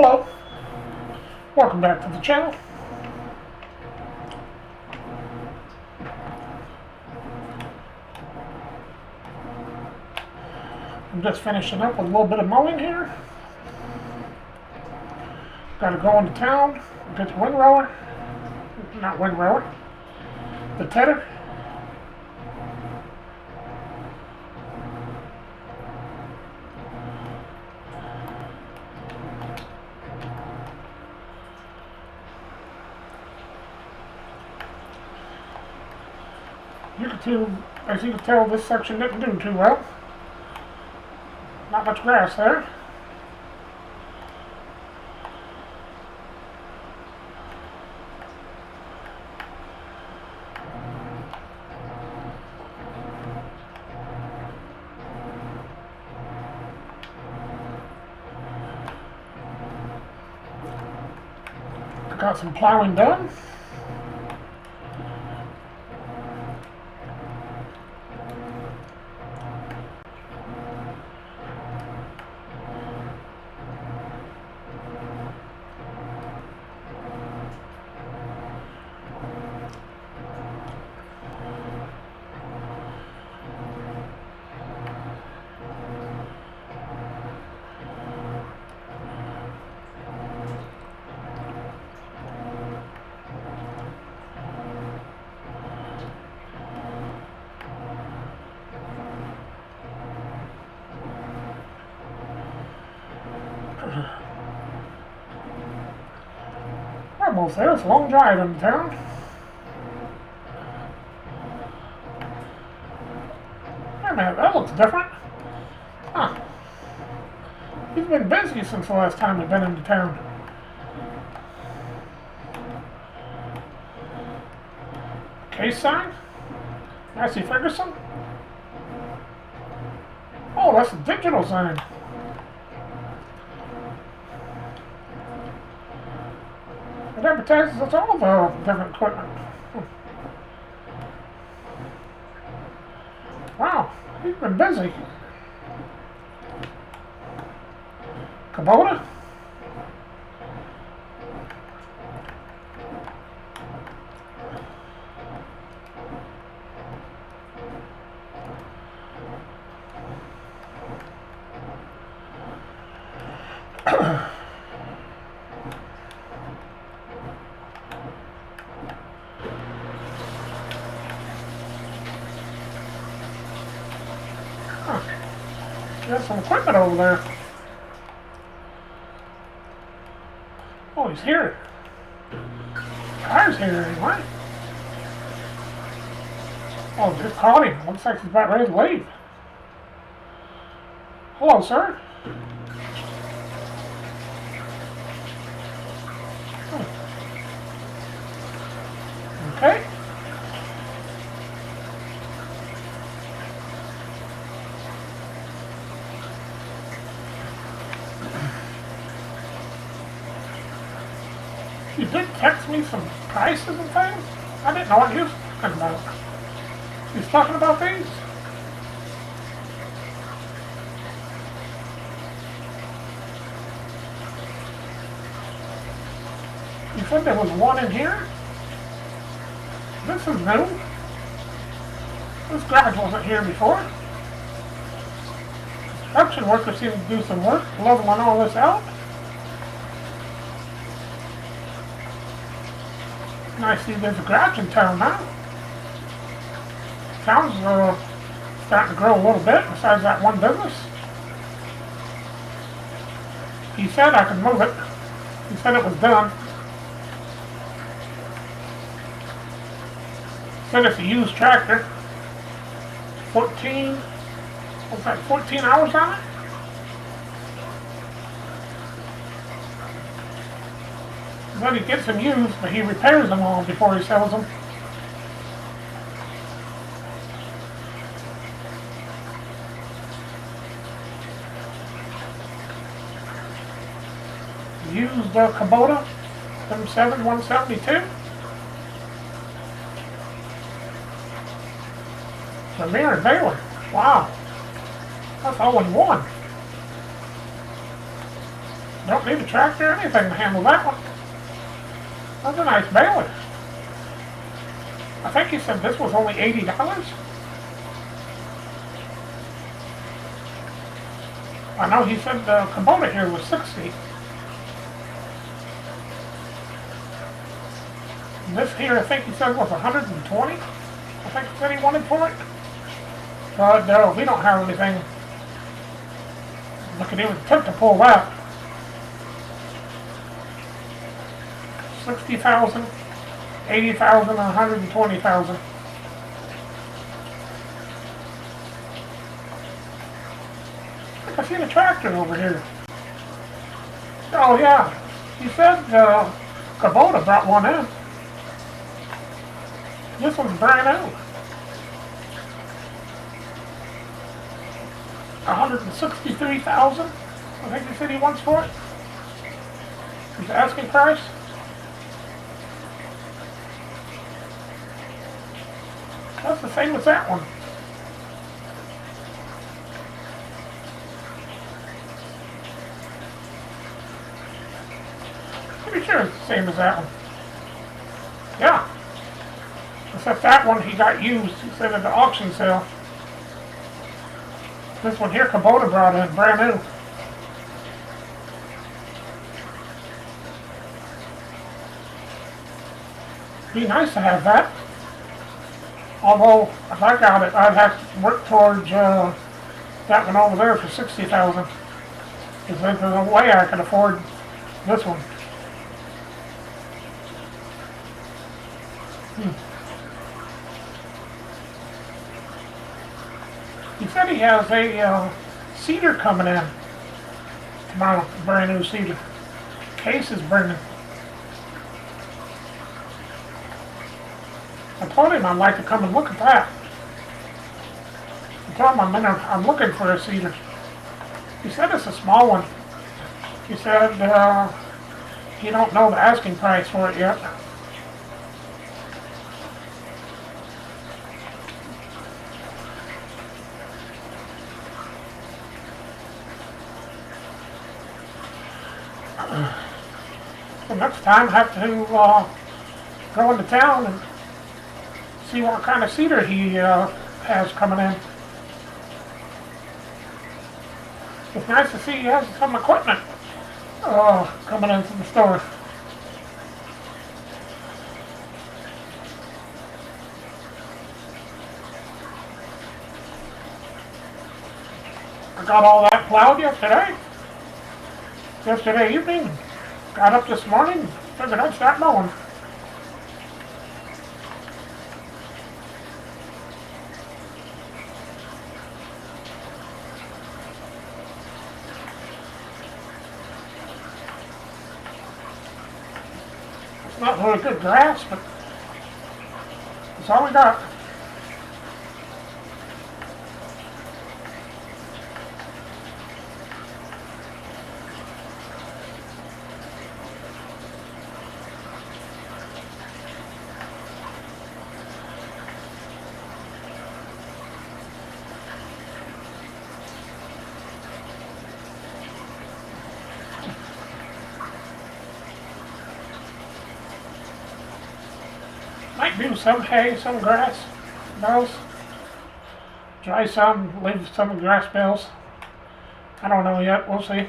Hello, welcome back to the channel. I'm just finishing up with a little bit of mowing here. Gotta go into town, get the windrower, not windrower, the tedder. As you can tell, this section didn't do too well. Not much grass there. I got some plowing done. We're almost there. It's a long drive into town. Wait a minute, that looks different. Huh. He's been busy since the last time we've been into town. Case sign? Massey Ferguson? Oh, that's a digital sign. It advertises all the different equipment. Wow, he's been busy. Kubota? There's some equipment over there. Oh, he's here. The car's here anyway. Oh, just caught him. Looks like he's about ready to leave. Hello, sir. Okay. You did text me some prices and things? I didn't know what you was talking about. You was talking about these? You said there was one in here? This is new. This garage wasn't here before. Construction workers seem to do some work, leveling all this out. And I see there's a garage in town now. Town's starting to grow a little bit besides that one business. He said I could move it. He said it was done. Said it's a used tractor. 14 hours on it? But he gets them used, but he repairs them all before he sells them. Used Kubota M7 172. Premier and Baylor. Wow. That's all in one. Don't need a tractor or anything to handle that one. That's a nice baler. I think he said this was only $80. I know he said the Kubota here was $60. And this here, I think he said was $120. I think he said he wanted for it. But no, we don't have anything. Look at it, would attempt to pull that. 60,000, 80,000, 120,000. I think I seen a tractor over here. Oh yeah, he said Kubota brought one in. This one's brand new. 163,000. I think he said he wants for it. He's asking price. That's the same as that one. Pretty sure it's the same as that one. Yeah. Except that one he got used. He said at the auction sale. This one here, Kubota brought in, brand new. Be nice to have that. Although, if I got it, I'd have to work towards that one over there for 60,000. Because there's no way I can afford this one. He said he has a cedar coming in tomorrow, a brand new cedar. Case is burning. I told him I'd like to come and look at that. I told him I'm looking for a cedar. He said it's a small one. He said he don't know the asking price for it yet. So next time I have to go into town and see what kind of cedar he has coming in. It's nice to see he has some equipment coming into the store. I got all that plowed yesterday evening. Got up this morning, figured I'd start mowing. It's not really good grass, but that's all we got. Might do some hay, some grass bales. Dry some, leave some grass bales. I don't know yet, we'll see.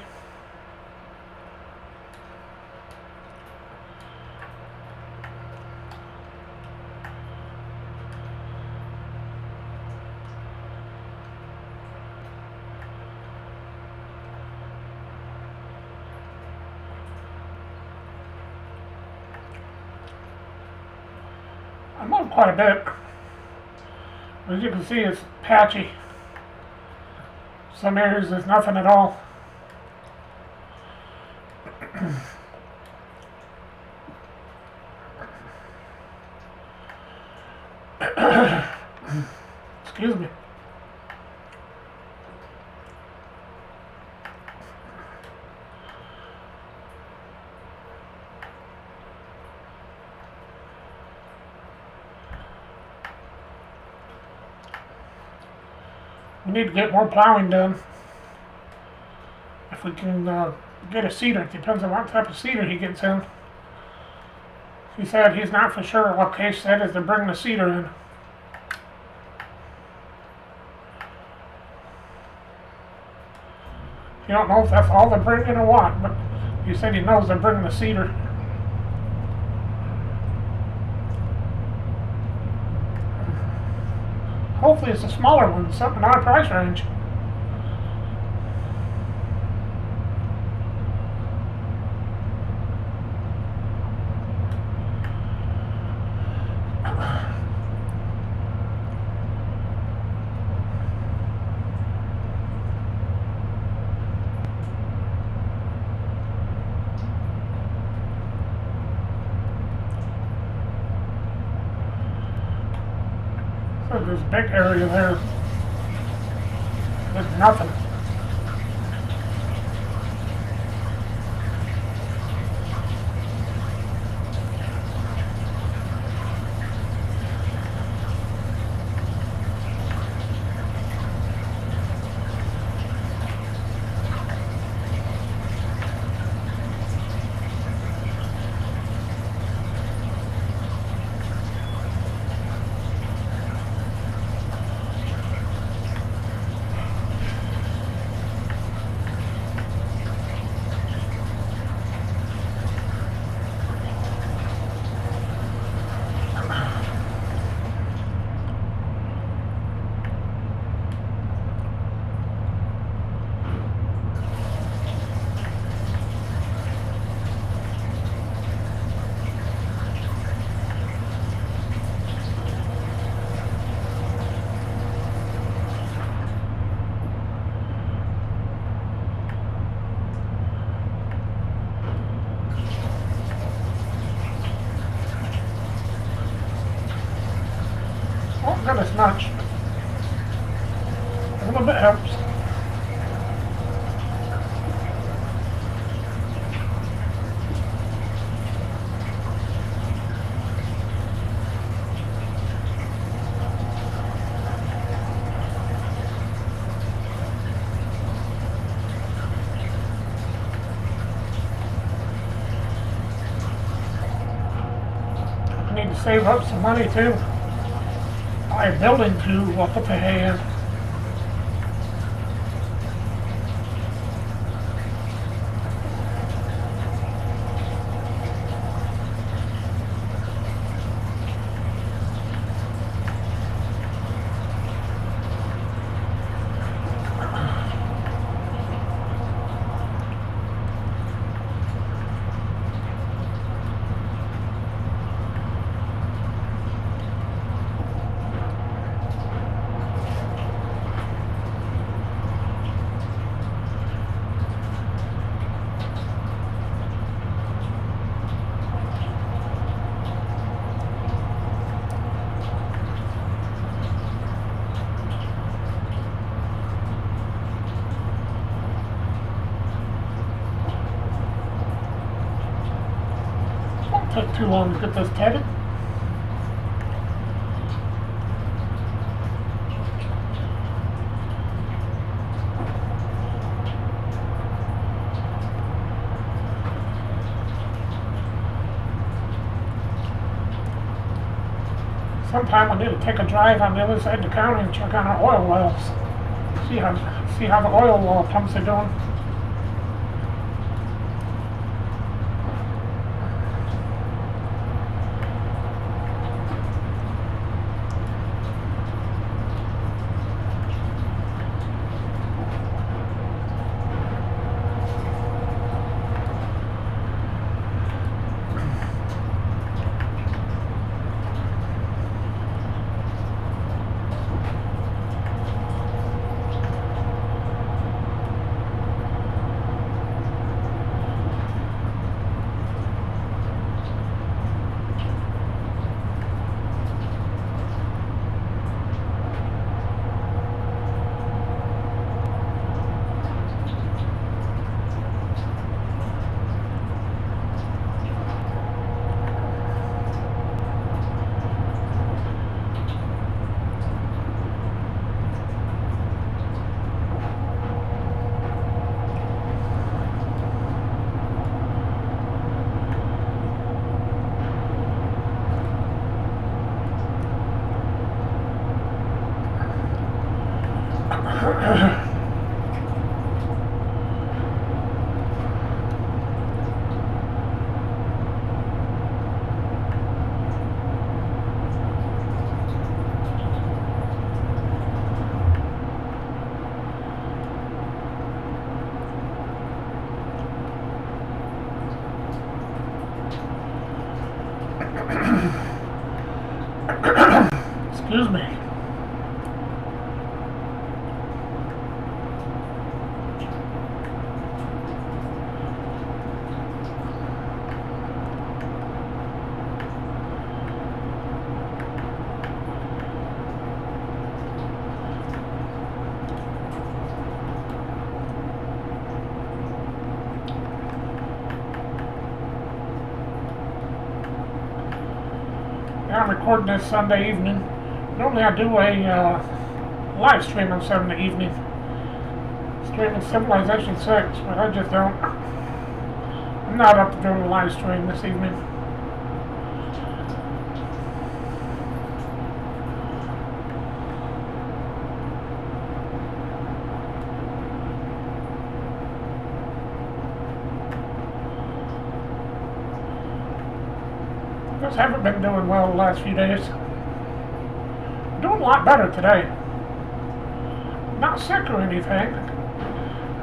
I mowed quite a bit. As you can see, it's patchy. Some areas there's nothing at all. Excuse me. We need to get more plowing done. If we can get a cedar. It depends on what type of cedar he gets in. He said he's not for sure. What Case said is to bring the cedar in. You don't know if that's all they're bringing or what, but he said he knows they're bringing the cedar. Hopefully it's a smaller one, something in our price range. So there's a big area there. There's nothing. Oh goodness, much. A little bit helps. I need to save up some money too. Buy a building to put the hay in. Won't take too long to get this tedded. Sometime I need to take a drive on the other side of the county and check on our oil wells. See how the oil pumps are doing. Excuse me. I'm recording this Sunday evening. Normally I do a live stream on Sunday evening, streaming Civilization 6, but I just don't. I'm not up to doing a live stream this evening. Just haven't been doing well the last few days. Doing a lot better today. Not sick or anything.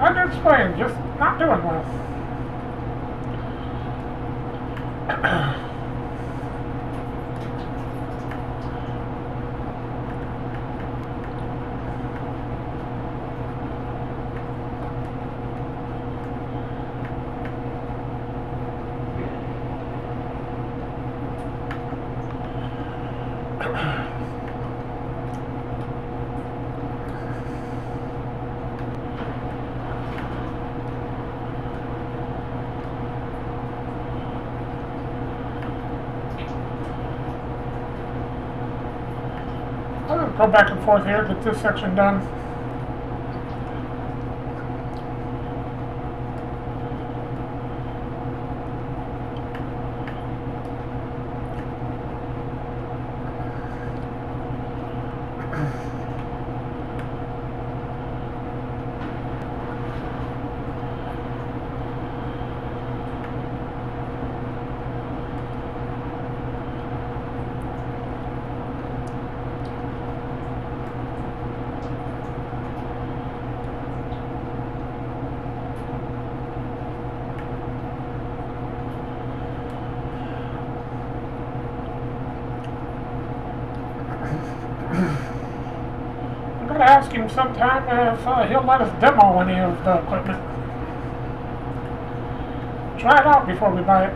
I did explain, just not doing well. I'll go back and forth here, get this section done. I'm going to ask him sometime if he'll let us demo any of the equipment. Try it out before we buy it.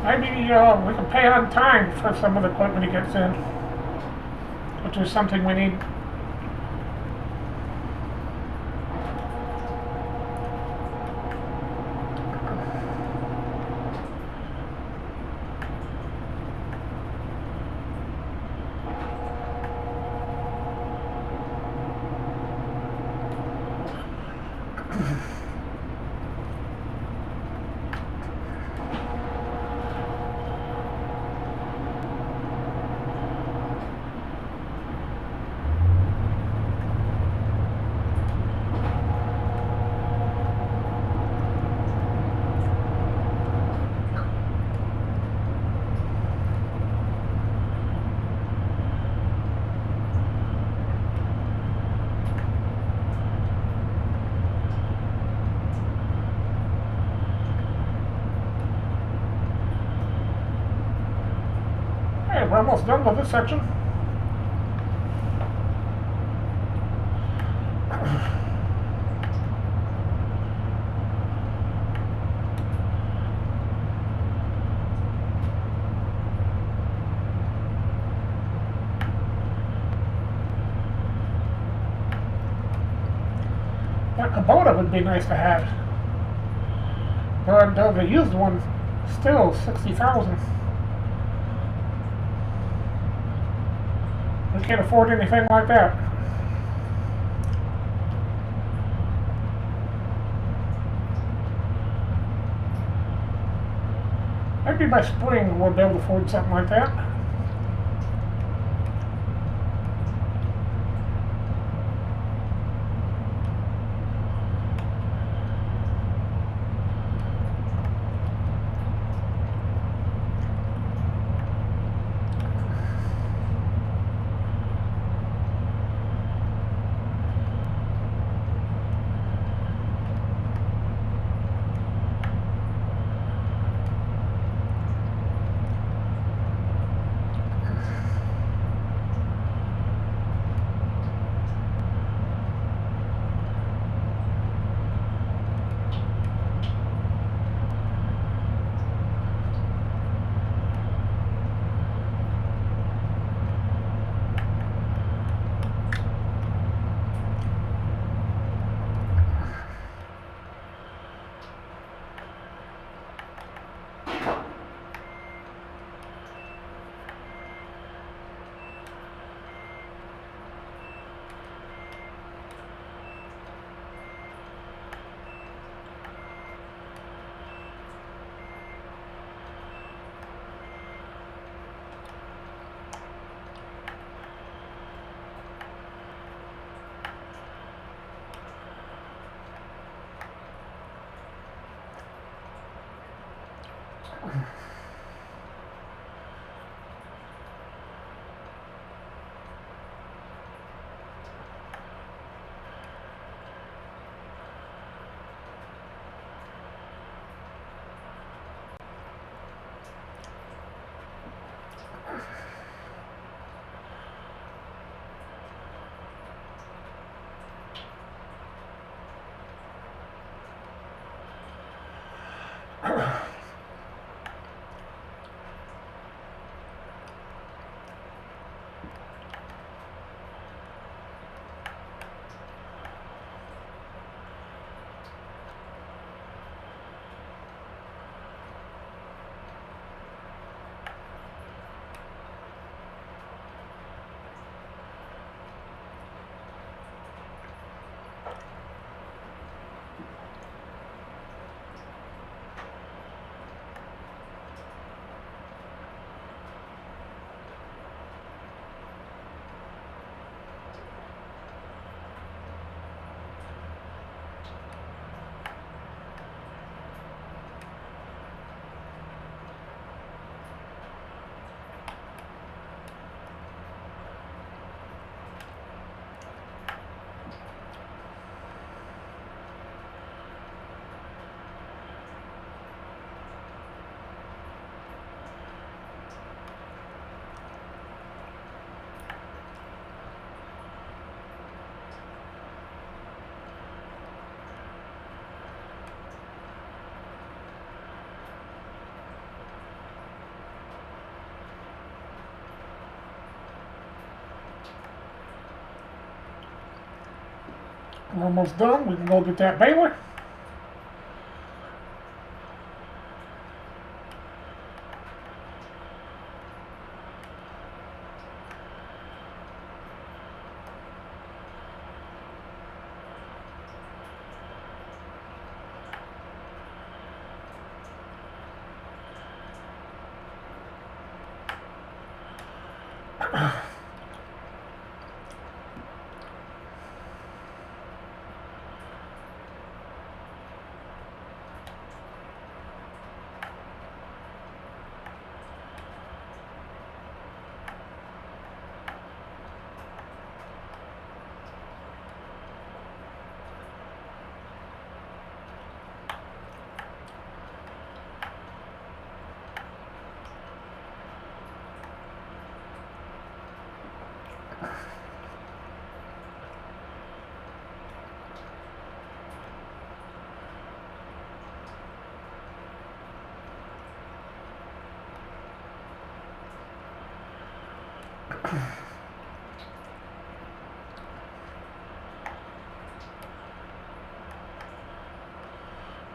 Maybe we can pay on time for some of the equipment he gets in, which is something we need. Okay, we're almost done with this section. That Kubota would be nice to have. But the used one, still 60,000. We can't afford anything like that. Maybe by spring we'll be able to afford something like that. I'm almost done. We can go get that baler.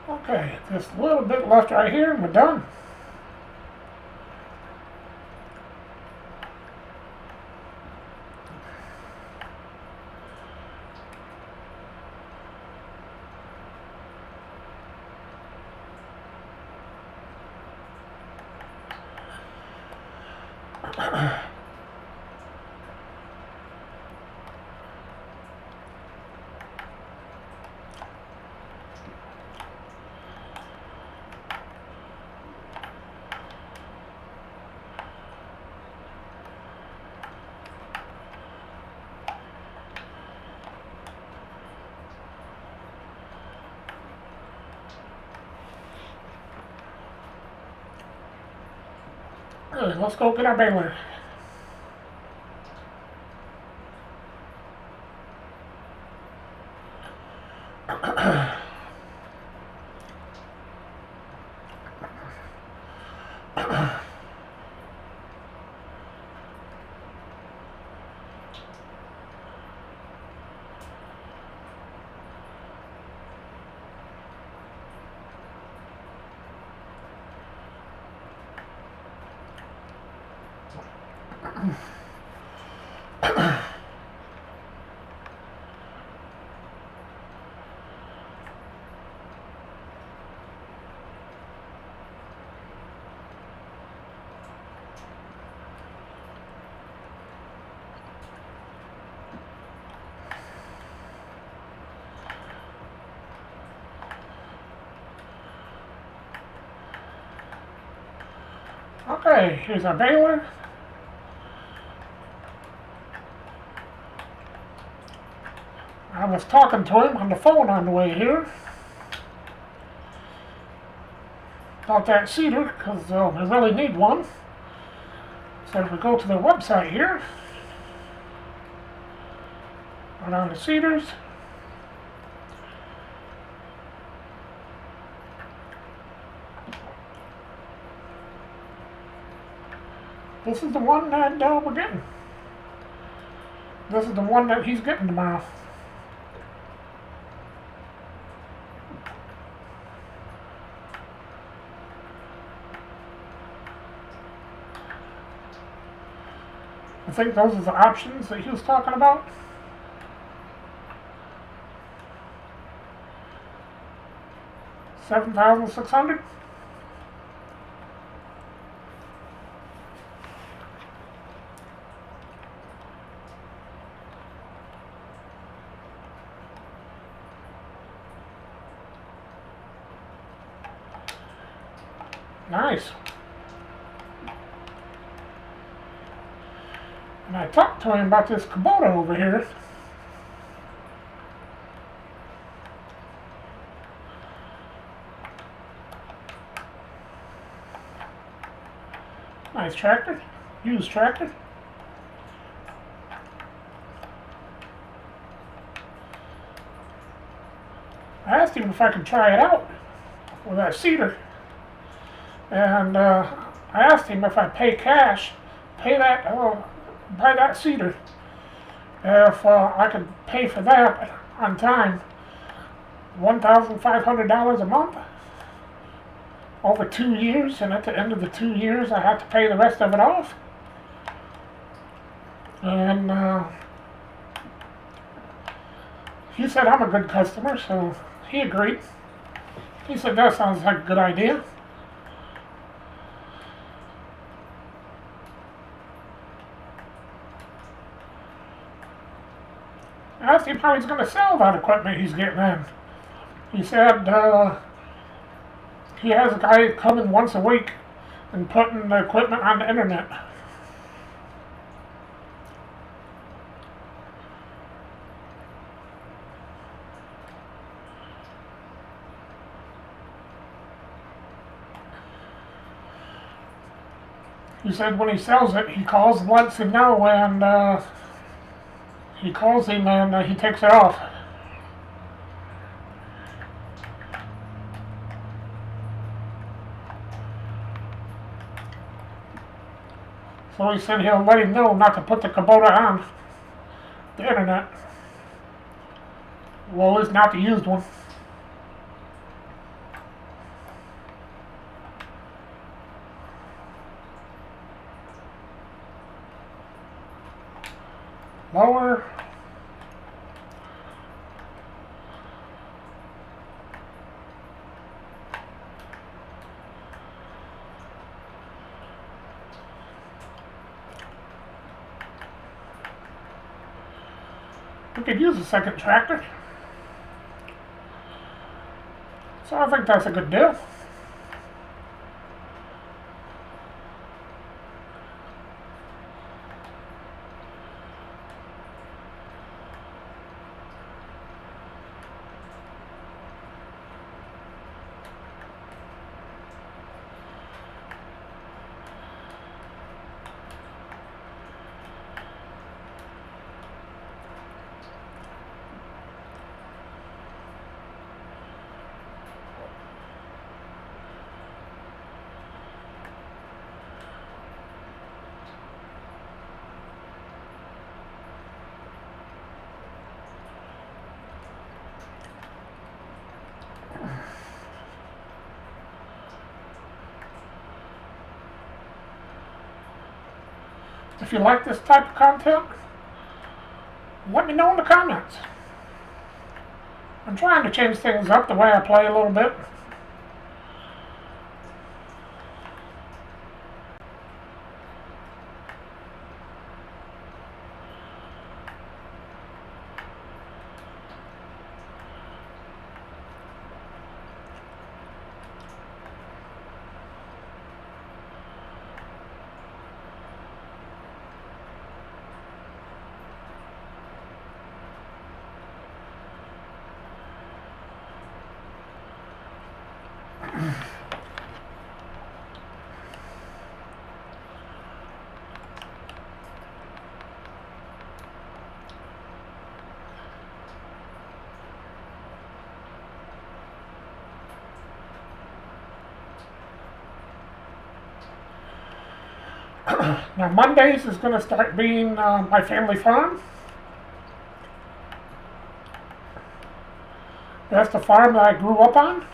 Okay, just a little bit left right here and we're done. Good, let's go get our baler. Okay, here's our baler. I was talking to him on the phone on the way here about that seeder, because we really need one. So if we go to their website here, go down to seeders, this is the one that we're getting. This is the one that he's getting tomorrow. I think those are the options that he was talking about. $7,600. Nice. And I talked to him about this Kubota over here. Nice tractor. Used tractor. I asked him if I could try it out with that seeder. And I asked him if I pay cash, buy that seeder. If I could pay for that on time, $1,500 a month over 2 years, and at the end of the 2 years I had to pay the rest of it off. And he said I'm a good customer, so he agreed. He said that sounds like a good idea. I asked him how he's going to sell that equipment he's getting in. He said he has a guy coming once a week and putting the equipment on the internet. He said when he sells it, he calls and lets him know, and he calls him and he takes it off. So he said he'll let him know not to put the Kubota on the internet. Well, at least not the used one. Lower. We could use a second tractor. So I think that's a good deal. If you like this type of content, let me know in the comments. I'm trying to change things up the way I play a little bit. Now Mondays is going to start being my family farm. That's the farm that I grew up on.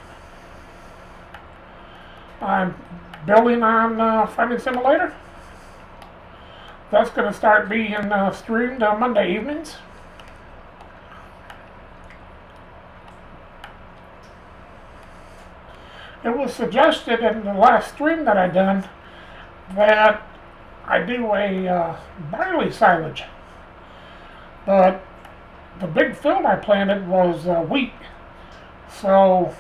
I'm building on Farming Simulator. That's going to start being streamed on Monday evenings. It was suggested in the last stream that I done that I do a barley silage, but the big field I planted was wheat, so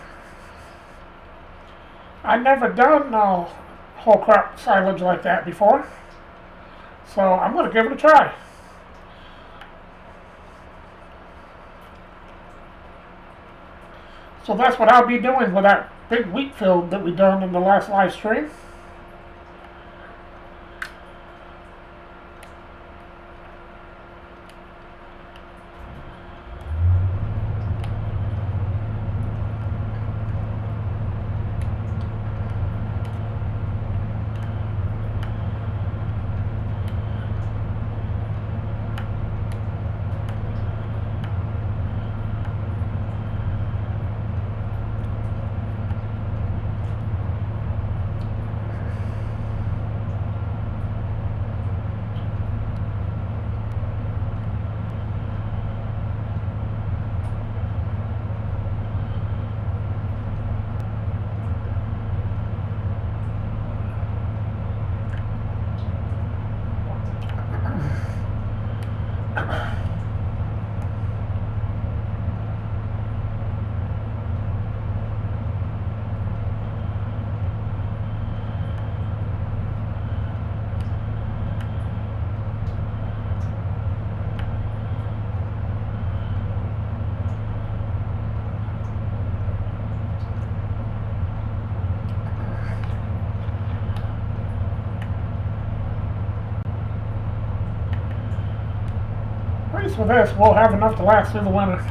I never done whole crop silage like that before, so I'm going to give it a try. So that's what I'll be doing with that big wheat field that we done in the last live stream. At least with this, we'll have enough to last through the winter.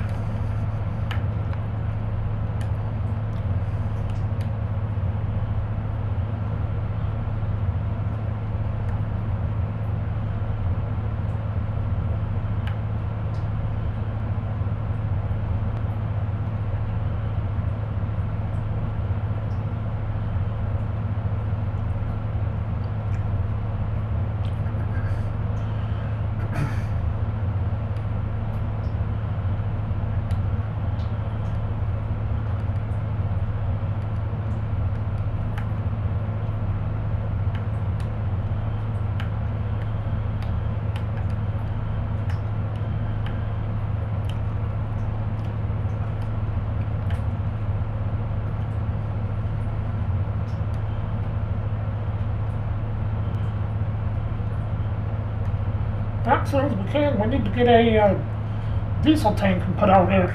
As soon as we can, we need to get a diesel tank and put out here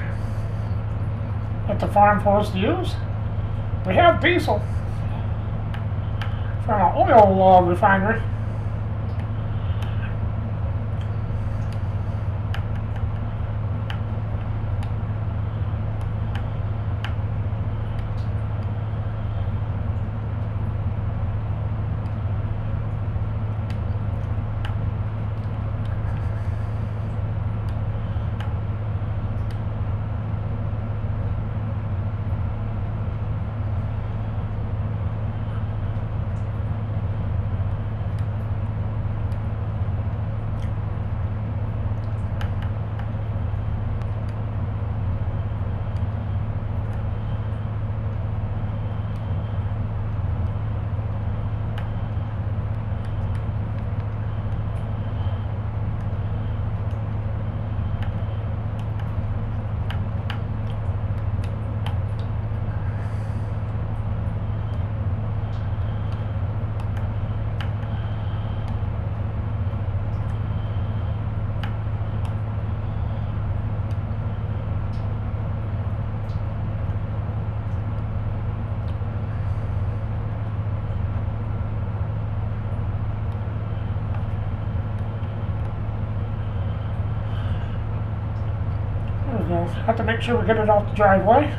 at the farm for us to use. We have diesel from an oil refinery. We'll have to make sure we get it off the driveway.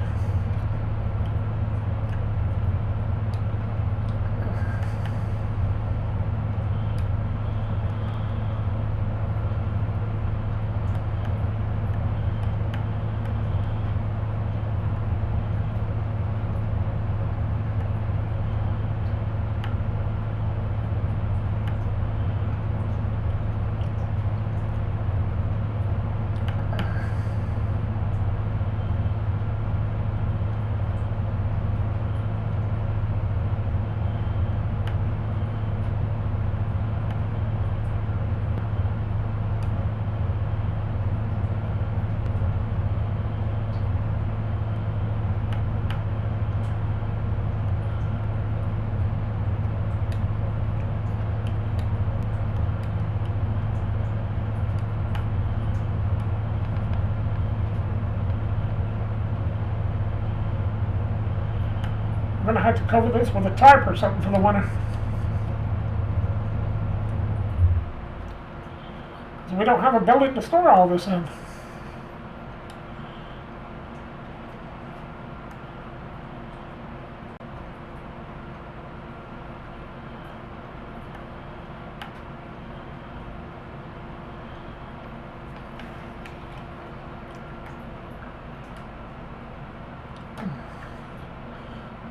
I'm going to have to cover this with a tarp or something for the winter. So we don't have a building to store all this in.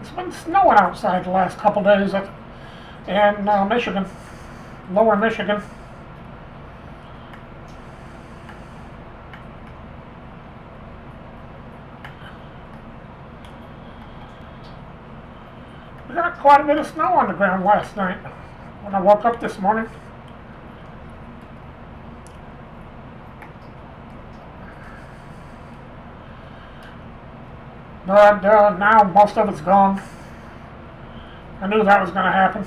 It's been snowing outside the last couple days in Michigan, lower Michigan. We got quite a bit of snow on the ground last night when I woke up this morning. But now most of it's gone. I knew that was going to happen.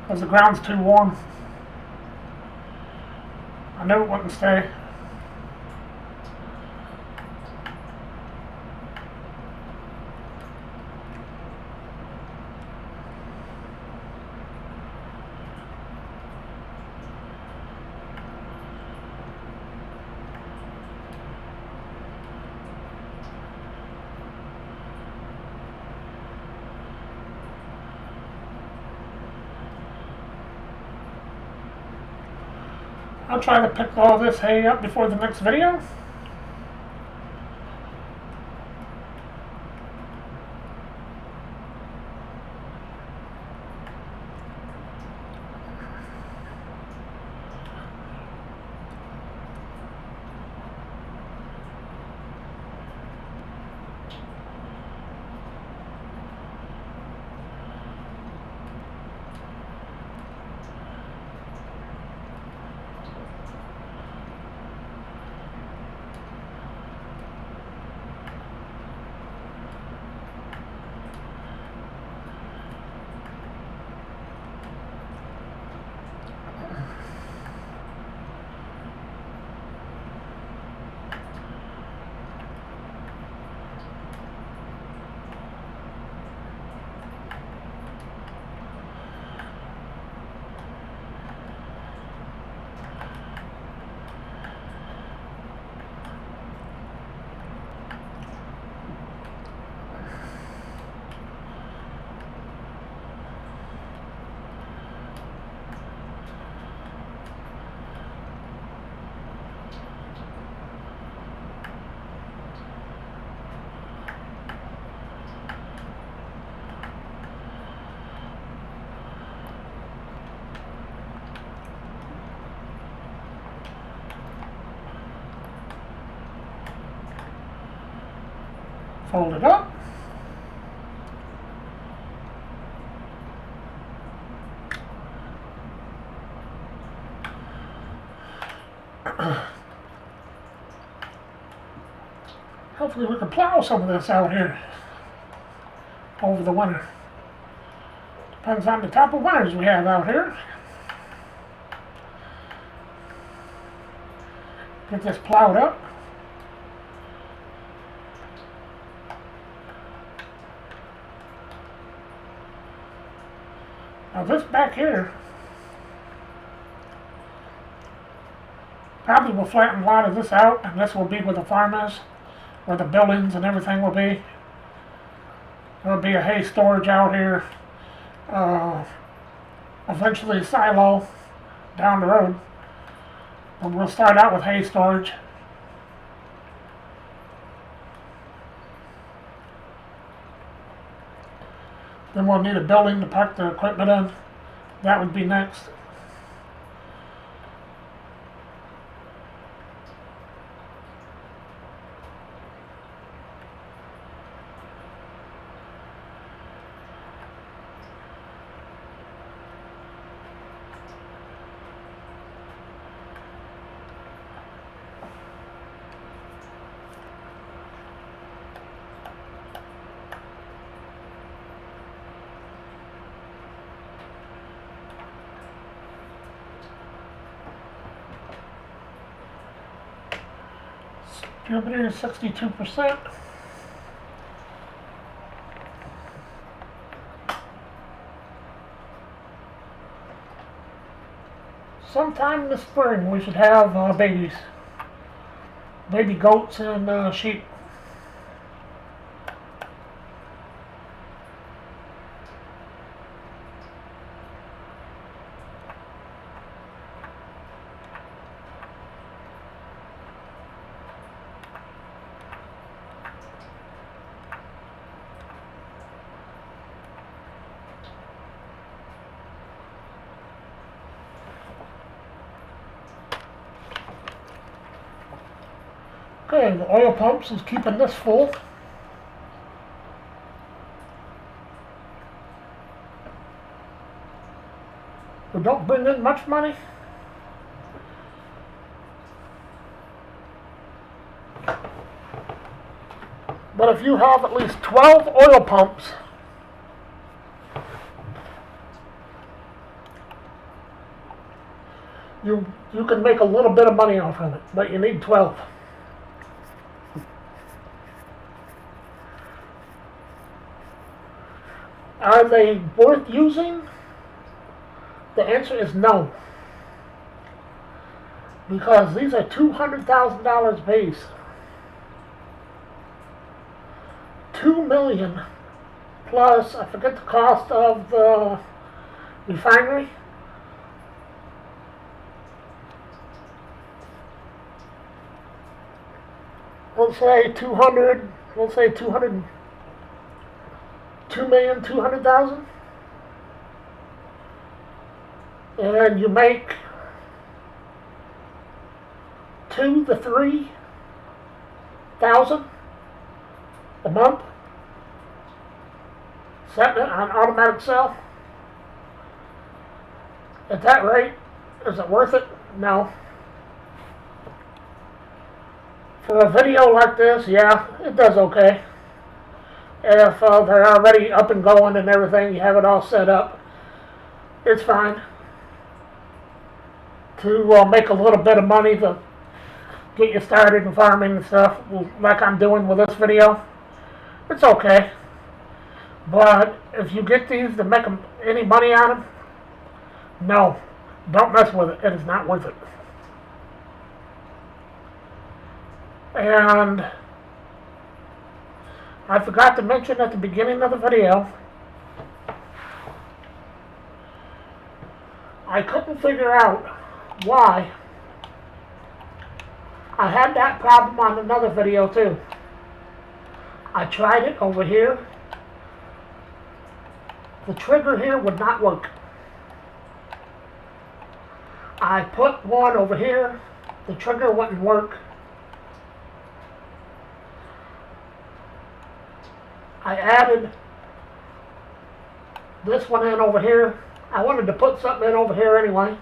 Because the ground's too warm. I knew it wouldn't stay. I'll try to pick all this hay up before the next video. Fold it up. Hopefully we can plow some of this out here over the winter. Depends on the type of winters we have out here. Get this plowed up. Now this back here probably will flatten a lot of this out, and this will be where the farm is, where the buildings and everything will be. There'll be a hay storage out here, eventually a silo down the road. But we'll start out with hay storage. Then we'll need a building to park the equipment in. That would be next. Distributor is 62%. Sometime in the spring we should have babies. Baby goats and sheep. Okay, the oil pumps is keeping this full. We don't bring in much money. But if you have at least 12 oil pumps, you can make a little bit of money off of it, but you need 12. Are they worth using? The answer is no. Because these are $200,000 apiece. $2 million plus, I forget the cost of the refinery. Let's say 2,200,000, and you make 2,000 to 3,000 a month, setting it on automatic sell. At that rate, is it worth it? No. For a video like this, yeah, it does okay. If they're already up and going and everything, you have it all set up, it's fine. To make a little bit of money to get you started in farming and stuff, like I'm doing with this video, it's okay. But if you get these to make any money on them, no, don't mess with it. It is not worth it. And I forgot to mention at the beginning of the video, I couldn't figure out why I had that problem on another video too. I tried it over here. The trigger here would not work. I put one over here. The trigger wouldn't work. I added this one in over here. I wanted to put something in over here anyway,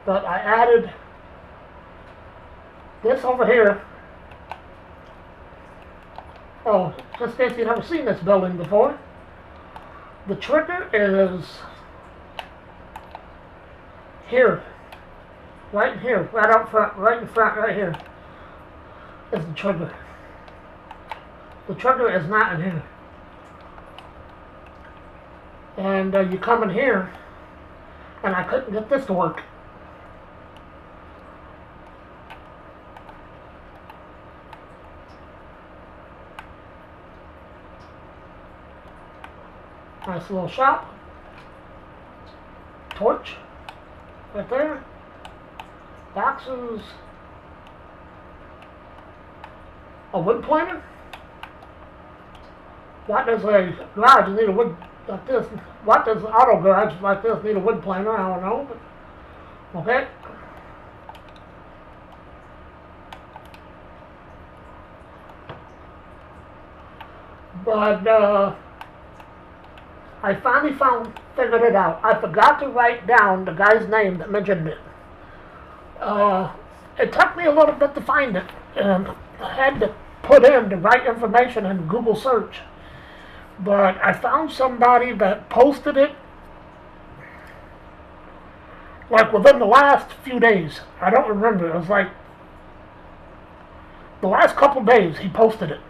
but I added this over here. Oh, just in case you've never seen this building before, the trigger is here, right in here, right up front, right in front, right here is the trigger. The trigger is not in here. And you come in here, and I couldn't get this to work. Nice little shop. Torch. Right there. Boxes. A wood planer. Why does a garage need a wood like this? Why does an auto garage like this need a wood planer? I don't know. But okay. But I finally figured it out. I forgot to write down the guy's name that mentioned it. It took me a little bit to find it, and I had to put in the right information in Google search. But I found somebody that posted it like within the last few days. I don't remember. It was like the last couple days he posted it.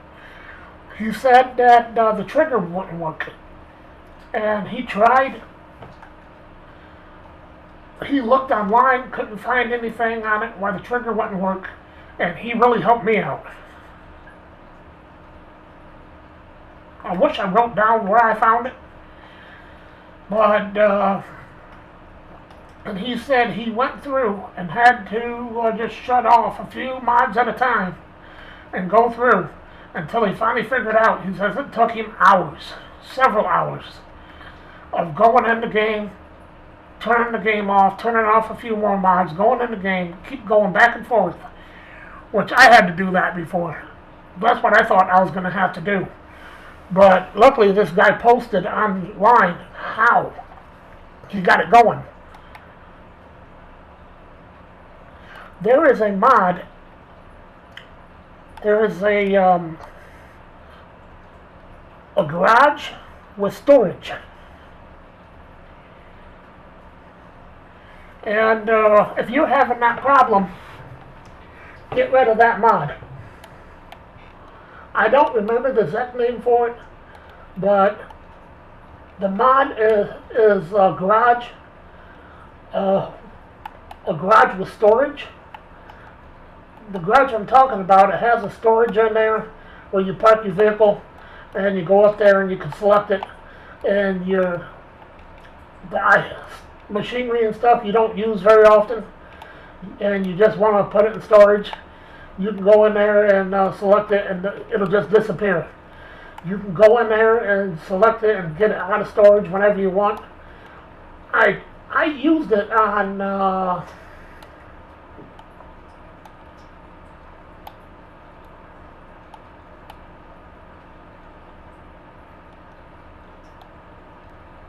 He said that the trigger wouldn't work. And he tried. He looked online, couldn't find anything on it why the trigger wouldn't work. And he really helped me out. I wish I wrote down where I found it. But, and he said he went through and had to just shut off a few mods at a time and go through until he finally figured out. He says it took him hours, several hours, of going in the game, turning the game off, turning off a few more mods, going in the game, keep going back and forth, which I had to do that before. That's what I thought I was going to have to do. But luckily this guy posted online how he got it going. There is a mod, there is a garage with storage. And if you're having that problem, get rid of that mod. I don't remember the exact name for it, but the mod is a garage with storage. The garage I'm talking about, it has a storage in there where you park your vehicle, and you go up there and you can select it, and the machinery and stuff you don't use very often, and you just want to put it in storage. You can go in there and select it, and it'll just disappear. You can go in there and select it and get it out of storage whenever you want. I used it on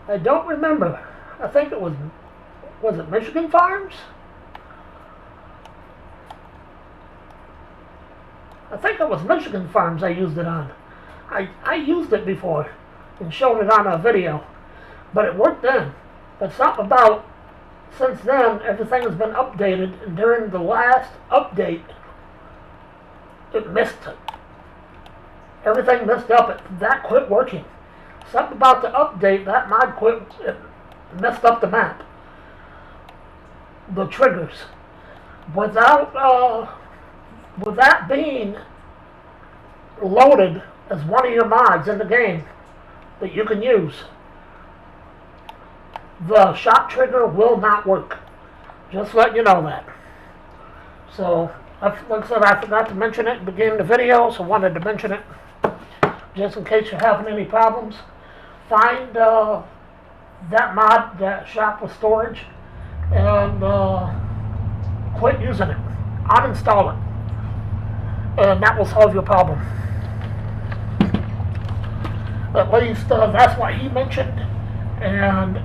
I don't remember. I think it was it Michigan Farms? I think it was Michigan Farms I used it on. I used it before and showed it on a video, but it worked then. But something about, since then, everything has been updated, and during the last update, it missed it. Everything messed up. That quit working. Something about the update, that mod quit, it messed up the map. The triggers. Without that being loaded as one of your mods in the game that you can use, the shop trigger will not work. Just let you know that. So, like I said, I forgot to mention it at the beginning of the video, so I wanted to mention it just in case you're having any problems. Find that mod, that shop with storage, and quit using it. Uninstall it. And that will solve your problem. At least that's what he mentioned, and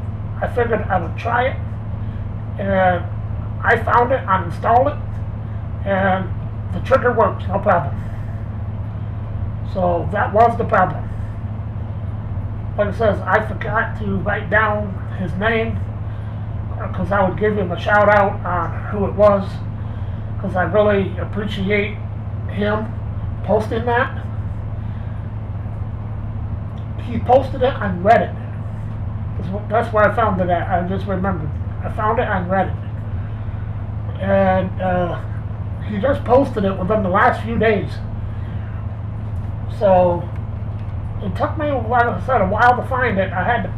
I figured I would try it, and I found it, I installed it, and the trigger works, no problem. So that was the problem. Like it says, I forgot to write down his name, because I would give him a shout out on who it was, because I really appreciate him posting that. He posted it on Reddit. That's where I found it at. I just remembered. I found it on Reddit. And he just posted it within the last few days. So it took me, like I said, a while to find it. I had to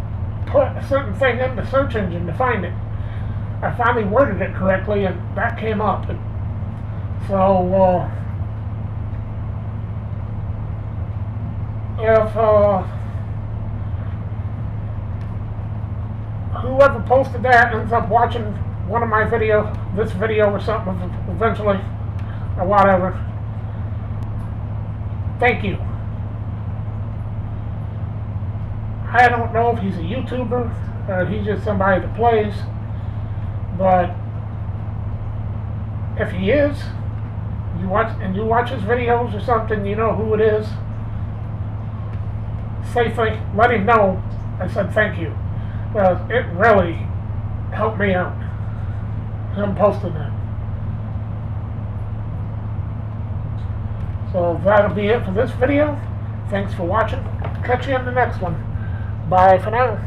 put a certain thing in the search engine to find it. I finally worded it correctly, and that came up. So if whoever posted that ends up watching one of my videos, this video or something eventually, or whatever, thank you. I don't know if he's a YouTuber or he's just somebody that plays, but if he is, you watch his videos or something, you know who it is, let him know I said thank you. Because it really helped me out, him posting that. So that'll be it for this video. Thanks for watching. Catch you in the next one. Bye for now.